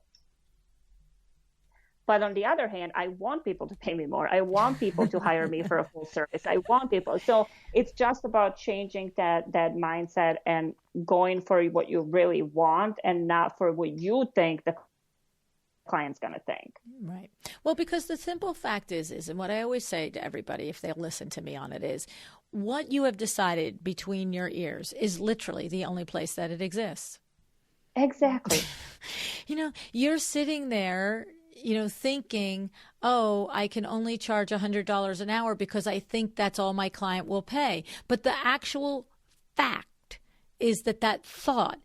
But on the other hand, I want people to pay me more. I want people to hire me for a full service. I want people. So it's just about changing that mindset and going for what you really want and not for what you think the client's going to think. Right. Well, because the simple fact is, and what I always say to everybody, if they'll listen to me on it, is what you have decided between your ears is literally the only place that it exists. Exactly. You're sitting there, thinking, oh, I can only charge $100 an hour because I think that's all my client will pay. But the actual fact is that thought,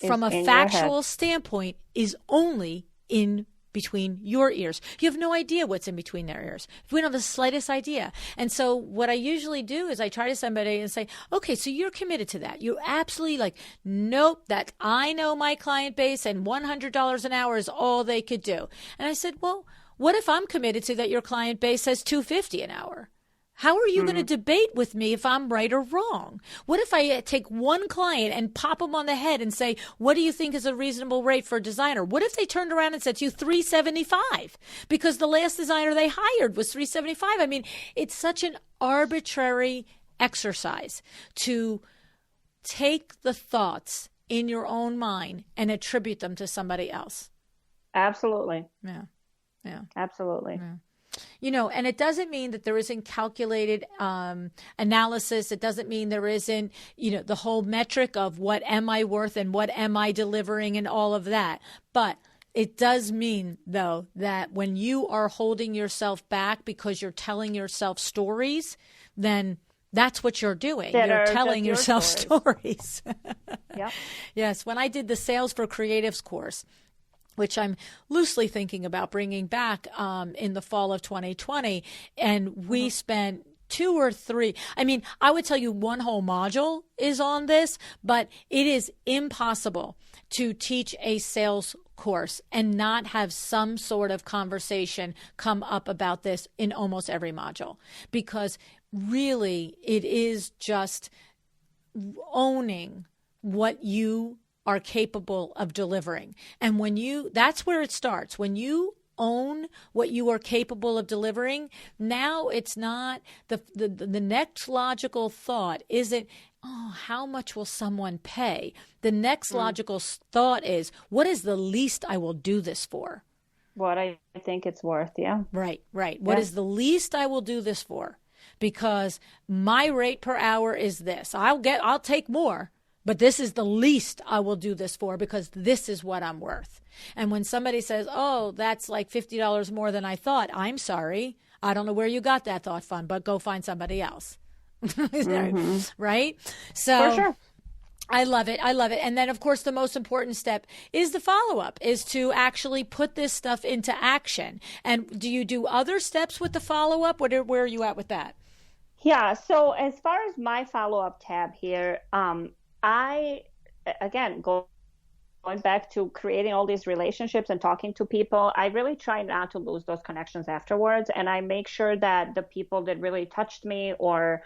from a factual standpoint, is only in between your ears. You have no idea what's in between their ears. We don't have the slightest idea. And so what I usually do is I try to somebody and say, okay, so you're committed to that. You're absolutely nope, that I know my client base and $100 an hour is all they could do. And I said, well, what if I'm committed to that your client base says $250 an hour? How are you going to debate with me if I'm right or wrong? What if I take one client and pop them on the head and say, what do you think is a reasonable rate for a designer? What if they turned around and said to you $375 because the last designer they hired was $375? It's such an arbitrary exercise to take the thoughts in your own mind and attribute them to somebody else. Absolutely. Yeah. Absolutely. Yeah. and it doesn't mean that there isn't calculated analysis. It doesn't mean there isn't, the whole metric of what am I worth and what am I delivering and all of that. But it does mean, though, that when you are holding yourself back because you're telling yourself stories, then that's what you're doing. You're telling yourself stories. Yep. Yes. When I did the Sales for Creatives course, which I'm loosely thinking about bringing back in the fall of 2020, and we spent 2 or 3. I mean, I would tell you one whole module is on this, but it is impossible to teach a sales course and not have some sort of conversation come up about this in almost every module, because really it is just owning what you are capable of delivering. And that's where it starts. When you own what you are capable of delivering, now it's not the next logical thought isn't, oh, how much will someone pay? The next logical thought is, what is the least I will do this for? What I think it's worth, yeah. Right. What is the least I will do this for? Because my rate per hour is this. I'll take more, but this is the least I will do this for because this is what I'm worth. And when somebody says, oh, that's like $50 more than I thought, I'm sorry. I don't know where you got that thought from, but go find somebody else. Right? So for sure. I love it. And then, of course, the most important step is the follow-up, is to actually put this stuff into action. And do you do other steps with the follow-up? Where are you at with that? Yeah. So as far as my follow-up tab here, I, again, going back to creating all these relationships and talking to people, I really try not to lose those connections afterwards. And I make sure that the people that really touched me or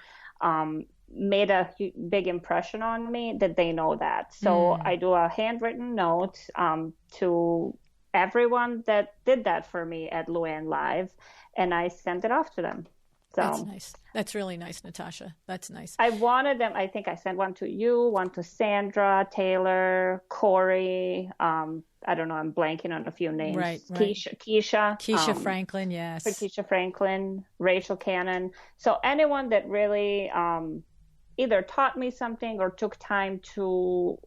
made a big impression on me, that they know that. So I do a handwritten note to everyone that did that for me at LuAnn Live, and I sent it off to them. So that's nice. That's really nice, Natasha. That's nice. I wanted them. I think I sent one to you, one to Sandra, Taylor, Corey. I don't know. I'm blanking on a few names. Right. Keisha Franklin. Yes. Keisha Franklin, Rachel Cannon. So anyone that really either taught me something or took time to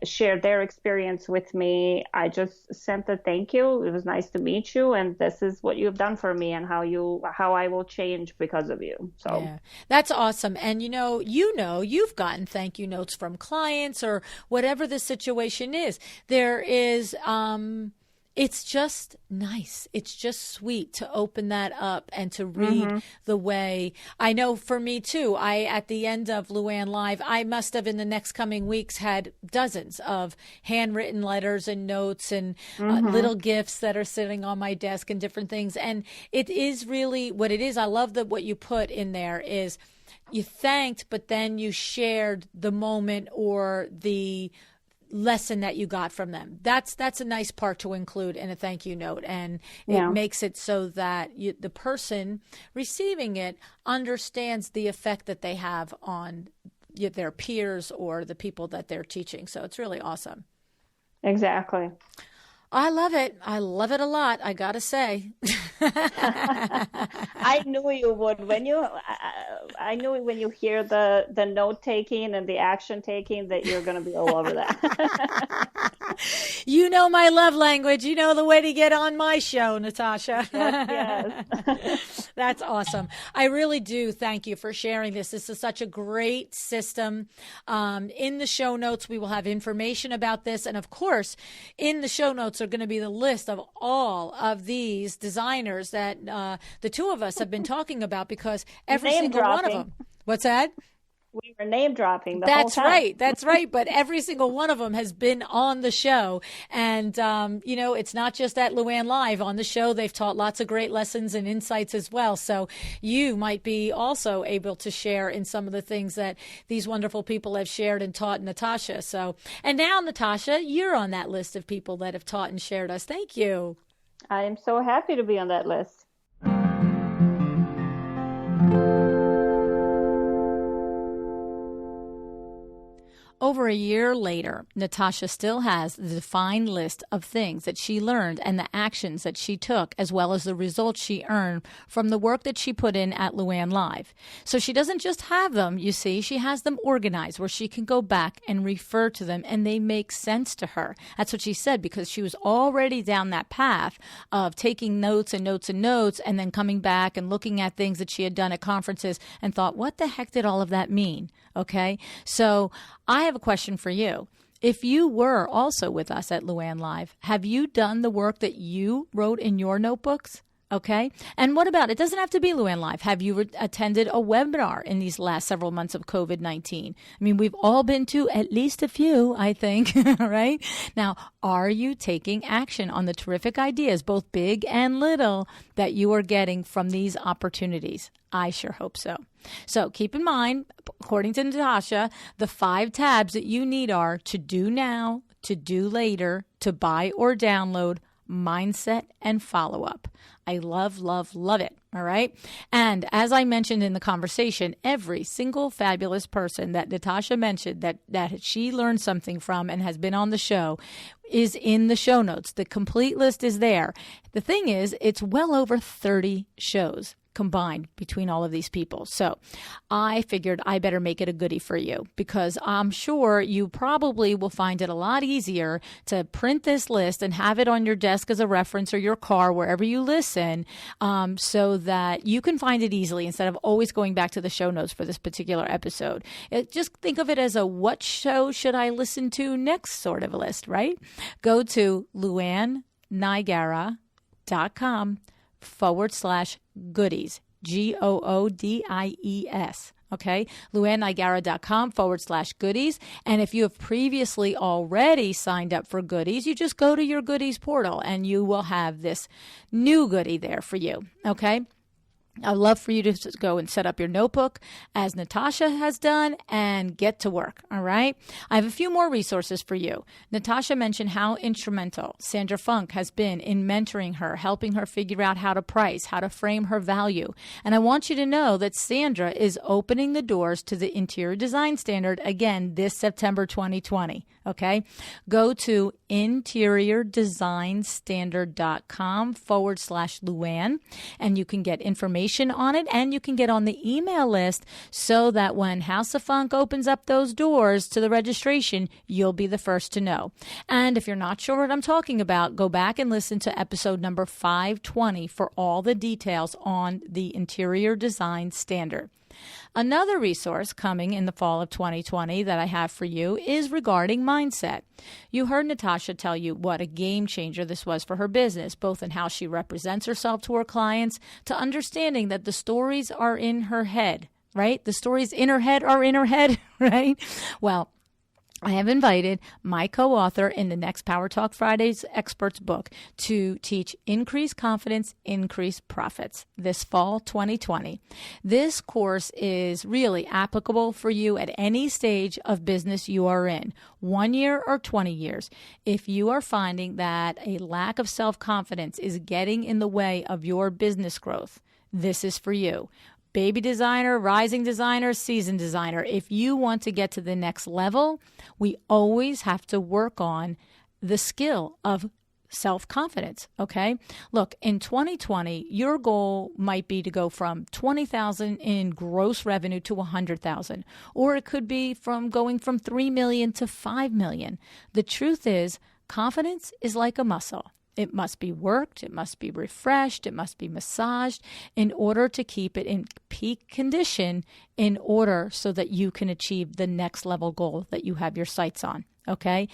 share their experience with me, I just sent a thank you. It was nice to meet you, and this is what you've done for me and how I will change because of you. So yeah, that's awesome. And you've gotten thank you notes from clients or whatever the situation is. There is it's just nice. It's just sweet to open that up and to read the way. I know for me too, at the end of LuAnn Live, I must have in the next coming weeks had dozens of handwritten letters and notes and little gifts that are sitting on my desk and different things. And it is really what it is. I love that what you put in there is you thanked, but then you shared the moment or the lesson that you got from them. That's a nice part to include in a thank you note, and it makes it so that the person receiving it understands the effect that they have on their peers or the people that they're teaching. So it's really awesome. Exactly. I love it. I love it a lot, I gotta say. I knew you would. I knew when you hear the note taking and the action taking that you're going to be all over that. You know my love language. You know the way to get on my show, Natasha. Yes. That's awesome. I really do thank you for sharing this. This is such a great system. In the show notes, we will have information about this. And of course, in the show notes are going to be the list of all of these designers that the two of us have been talking about, because every single one of them. What's that? We were name dropping the whole time. That's right. But every single one of them has been on the show. And, it's not just at LuAnn Live. On the show, they've taught lots of great lessons and insights as well. So you might be also able to share in some of the things that these wonderful people have shared and taught Natasha. So, and now, Natasha, you're on that list of people that have taught and shared us. Thank you. I am so happy to be on that list. Over a year later, Natasha still has the defined list of things that she learned and the actions that she took, as well as the results she earned from the work that she put in at LuAnn Live. So she doesn't just have them, you see, she has them organized where she can go back and refer to them and they make sense to her. That's what she said, because she was already down that path of taking notes and notes and notes and then coming back and looking at things that she had done at conferences and thought, what the heck did all of that mean? Okay, so I have a question for you. If you were also with us at LuAnn Live, have you done the work that you wrote in your notebooks? Okay. And what about, it doesn't have to be LuAnn Live. Have you attended a webinar in these last several months of COVID-19? I mean, we've all been to at least a few, I think, right? Now, are you taking action on the terrific ideas, both big and little, that you are getting from these opportunities? I sure hope so. So keep in mind, according to Natasha, the 5 tabs that you need are to do now, to do later, to buy or download, mindset, and follow-up. I love, love, love it. All right. And as I mentioned in the conversation, every single fabulous person that Natasha mentioned that she learned something from and has been on the show is in the show notes. The complete list is there. The thing is, it's well over 30 shows combined between all of these people. So I figured I better make it a goodie for you, because I'm sure you probably will find it a lot easier to print this list and have it on your desk as a reference, or your car, wherever you listen, so that you can find it easily instead of always going back to the show notes for this particular episode. Just think of it as a what show should I listen to next sort of a list, right? Go to LuAnnNigara.com/goodies, GOODIES. Okay, LuAnnNigara.com/goodies. And if you have previously already signed up for goodies, you just go to your goodies portal and you will have this new goodie there for you. Okay. I'd love for you to go and set up your notebook as Natasha has done and get to work. All right. I have a few more resources for you. Natasha mentioned how instrumental Sandra Funk has been in mentoring her, helping her figure out how to price, how to frame her value. And I want you to know that Sandra is opening the doors to the interior design standard again this September 2020. Okay. Go to interiordesignstandard.com/LuAnn and you can get information on it, and you can get on the email list so that when House of Funk opens up those doors to the registration, you'll be the first to know. And if you're not sure what I'm talking about, go back and listen to episode number 520 for all the details on the interior design standard. Another resource coming in the fall of 2020 that I have for you is regarding mindset. You heard Natasha tell you what a game changer this was for her business, both in how she represents herself to her clients, to understanding that the stories are in her head, right? The stories in her head are in her head, right? Well, I have invited my co-author in the next Power Talk Fridays Experts book to teach Increase Confidence, Increase Profits this fall 2020. This course is really applicable for you at any stage of business you are in, 1 year or 20 years. If you are finding that a lack of self-confidence is getting in the way of your business growth, this is for you. Baby designer, rising designer, seasoned designer. If you want to get to the next level, we always have to work on the skill of self-confidence, okay? Look, in 2020, your goal might be to go from $20,000 in gross revenue to $100,000, or it could be from going from $3 million to $5 million. The truth is, confidence is like a muscle. It must be worked, it must be refreshed, it must be massaged in order to keep it in peak condition, in order so that you can achieve the next level goal that you have your sights on. Okay,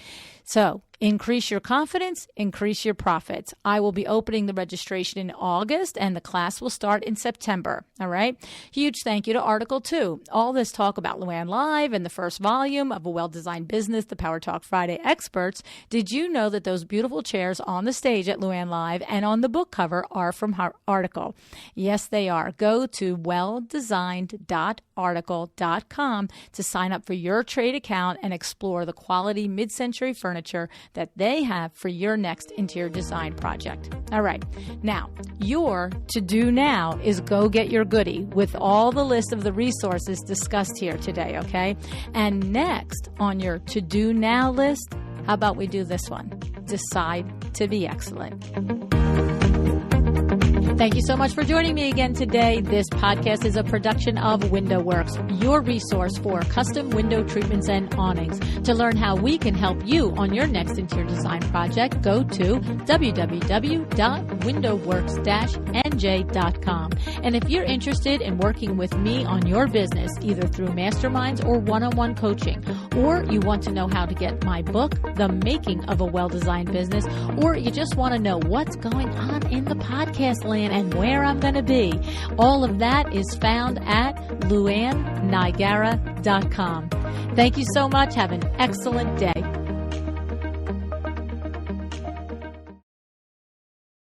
so increase your confidence, increase your profits. I will be opening the registration in August and the class will start in September. All right. Huge thank you to Article 2. All this talk about LuAnn Live and the first volume of A Well-Designed Business, the Power Talk Friday Experts. Did you know that those beautiful chairs on the stage at LuAnn Live and on the book cover are from her article? Yes, they are. Go to welldesigned.article.com to sign up for your trade account and explore the quality mid-century furniture that they have for your next interior design project. All right. Now, your to-do now is go get your goodie with all the list of the resources discussed here today, okay? And next on your to-do now list, how about we do this one? Decide to be excellent. Thank you so much for joining me again today. This podcast is a production of WindowWorks, your resource for custom window treatments and awnings. To learn how we can help you on your next interior design project, go to www.windowworks-nj.com. And if you're interested in working with me on your business, either through masterminds or one-on-one coaching, or you want to know how to get my book, The Making of a Well-Designed Business, or you just want to know what's going on in the podcast land and where I'm going to be, all of that is found at LuAnnNigara.com. Thank you so much. Have an excellent day.